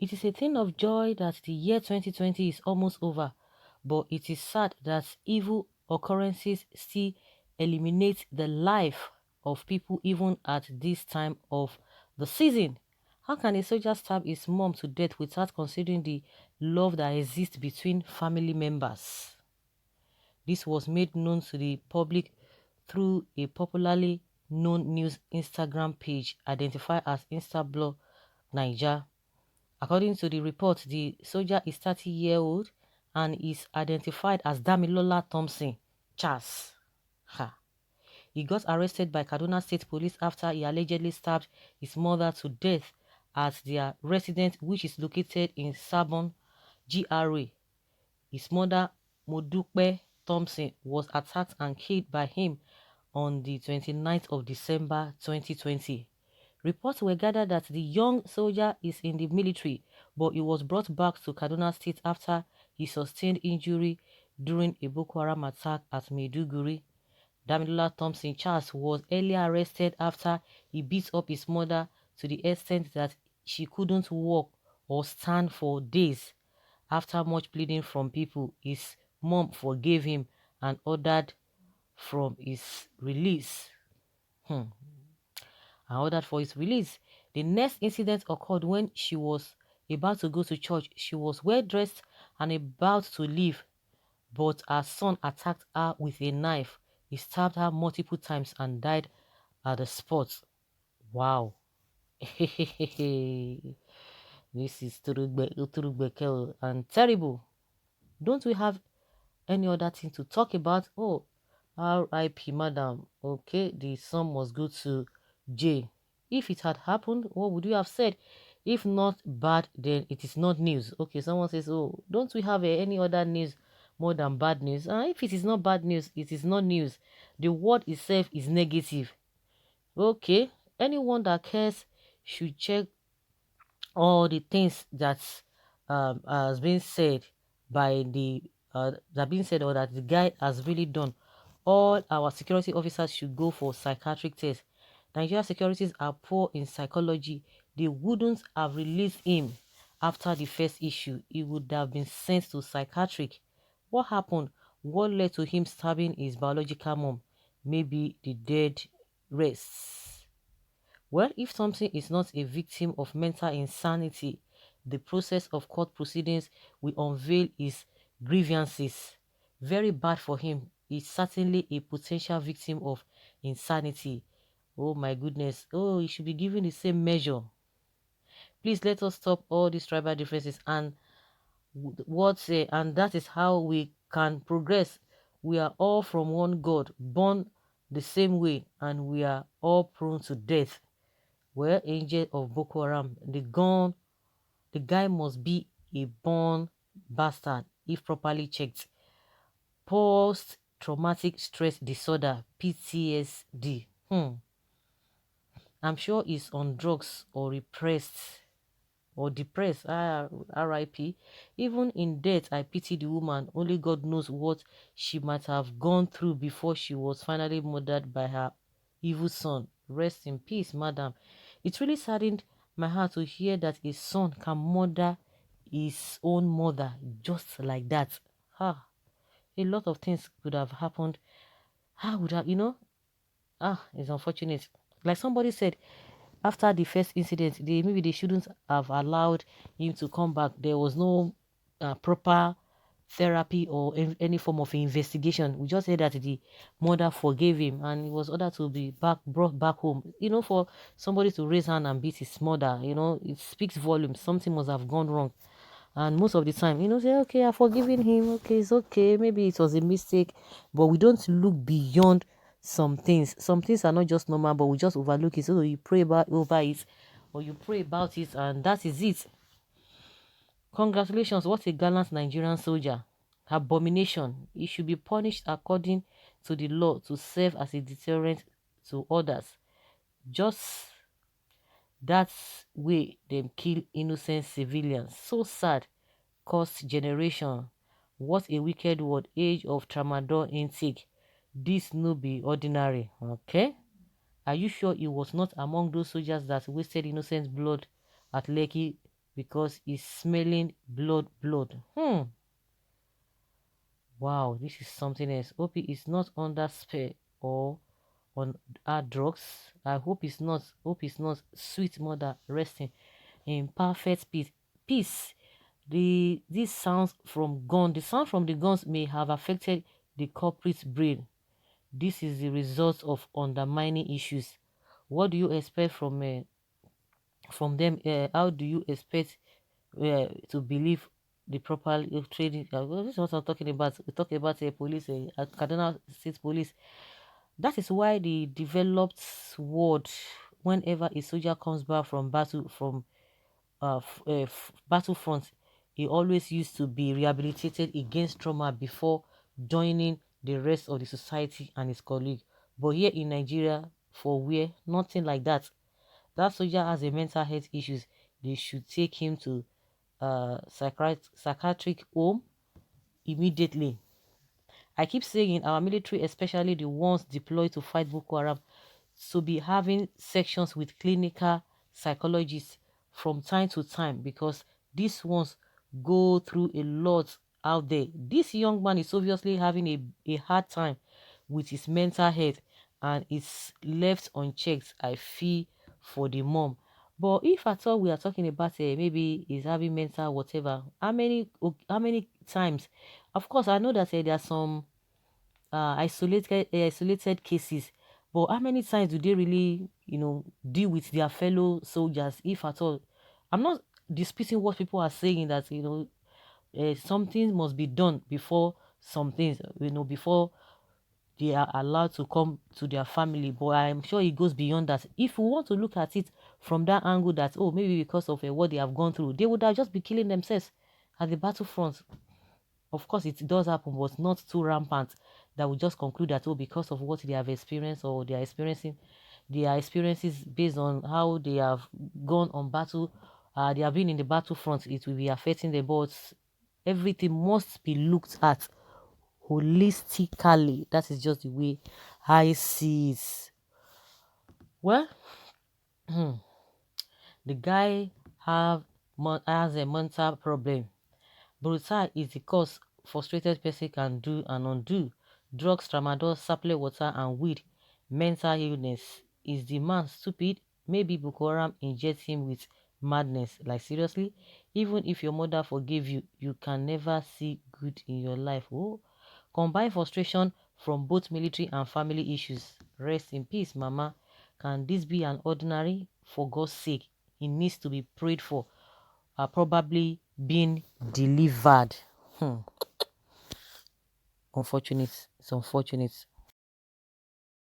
It is a thing of joy that the year 2020 is almost over, but it is sad that evil occurrences still eliminate the life of people even at this time of the season. How can a soldier stab his mom to death without considering the love that exists between family members? This was made known to the public through a popularly known news Instagram page identified as Instablog Niger. According to the report, the soldier is 30-year-old and is identified as Damilola Thompson Charles. Ha. He got arrested by Kaduna State Police after he allegedly stabbed his mother to death at their residence, which is located in Sabon, GRA. His mother, Modupe Thompson, was attacked and killed by him on the 29th of December 2020. Reports were gathered that the young soldier is in the military, but he was brought back to Kaduna State after he sustained injury during a Boko Haram attack at Maiduguri. Damilola Thompson Charles was earlier arrested after he beat up his mother to the extent that she couldn't walk or stand for days. After much pleading from people, his mom forgave him and ordered from his release. Ordered for his release. The next incident occurred when she was about to go to church. She was well dressed and about to leave, but her son attacked her with a knife. He stabbed her multiple times and died at the spot. Wow. This is Turugbekel and terrible. Don't we have any other thing to talk about? Oh, R.I.P. Madam. Okay, the son must go to jail. If it had happened, what would you have said? If not bad, then it is not news. Okay, someone says, oh, don't we have any other news more than bad news? If it is not bad news, it is not news. The word itself is negative. Okay, anyone that cares should check all the things that has been said by the that being said or that the guy has really done. All our security officers should go for psychiatric tests. Nigeria securities are poor in psychology. They wouldn't have released him after the first issue. He would have been sent to psychiatric. What happened? What led to him stabbing his biological mom? Maybe the dead rests. Well, if something is not a victim of mental insanity, the process of court proceedings will unveil his grievances. Very bad for him. He's certainly a potential victim of insanity. Oh my goodness. Oh, he should be given the same measure. Please let us stop all these tribal differences and and that is how we can progress. We are all from one God, born the same way, and we are all prone to death. Well, angel of Boko Haram, the guy must be a born bastard if properly checked. Post-traumatic stress disorder, PTSD. I'm sure he's on drugs or repressed or depressed. RIP. Even in death, I pity the woman. Only God knows what she might have gone through before she was finally murdered by her evil son. Rest in peace, madam. It really saddened my heart to hear that a son can murder his own mother just like that. A lot of things could have happened. How would have, it's unfortunate. Like somebody said, after the first incident, maybe they shouldn't have allowed him to come back. There was no proper therapy or any form of investigation. We just heard that the mother forgave him and he was ordered to be brought back home. For somebody to raise hand and beat his mother, it speaks volumes. Something must have gone wrong. And most of the time, say, okay, I've forgiven him. Okay, it's okay. Maybe it was a mistake. But we don't look beyond some things. Some things are not just normal, but we just overlook it. So you pray over it, or you pray about it, and that is it. Congratulations, what a gallant Nigerian soldier. Abomination. He should be punished according to the law to serve as a deterrent to others. Just that way them kill innocent civilians. So sad. Cost generation. What a wicked word. Age of tramadol intake. This no be ordinary. Okay? Are you sure he was not among those soldiers that wasted innocent blood at Lekki because he's smelling blood. Wow, this is something else. Hope he is not under spell or on hard drugs. I hope it's not. Hope it's not. Sweet mother resting in perfect peace. Peace. This sounds from gun. The sound from the guns may have affected the culprit's brain. This is the result of undermining issues. What do you expect from them? How do you expect to believe the proper training? Well, this is what I'm talking about. We talk about police, Kaduna State Police. That is why the developed word, whenever a soldier comes back from battlefront, he always used to be rehabilitated against trauma before joining the rest of the society and his colleague. But here in Nigeria, for where nothing like that. That soldier has a mental health issues. They should take him to psychiatric home immediately. I keep saying our military, especially the ones deployed to fight Boko Haram, to be having sections with clinical psychologists from time to time, because these ones go through a lot out there. This young man is obviously having a hard time with his mental health, and it's left unchecked. I feel for the mom. But if at all we are talking about maybe he's having mental whatever, how many times? Of course, I know that there are some isolated cases, but how many times do they really deal with their fellow soldiers, if at all? I'm not disputing what people are saying, that something must be done before some things, before they are allowed to come to their family, but I'm sure it goes beyond that. If we want to look at it from that angle, that oh, maybe because of what they have gone through, they would have just be killing themselves at the battlefront. Of course, it does happen, but not too rampant that we just conclude that, oh, because of what they have experienced or they are experiencing, their experiences based on how they have gone on battle, they have been in the battlefront, it will be affecting them. But everything must be looked at holistically. That is just the way I see it. Well, the guy has a mental problem. Brutal is the cause frustrated person can do and undo. Drugs, tramadol, sapling water, and weed. Mental illness. Is the man stupid? Maybe Boko Haram injects him with madness. Like seriously? Even if your mother forgave you, you can never see good in your life. Oh, combine frustration from both military and family issues. Rest in peace, mama. Can this be an ordinary? For God's sake, he needs to be prayed for. Are probably being delivered. Unfortunate. It's unfortunate.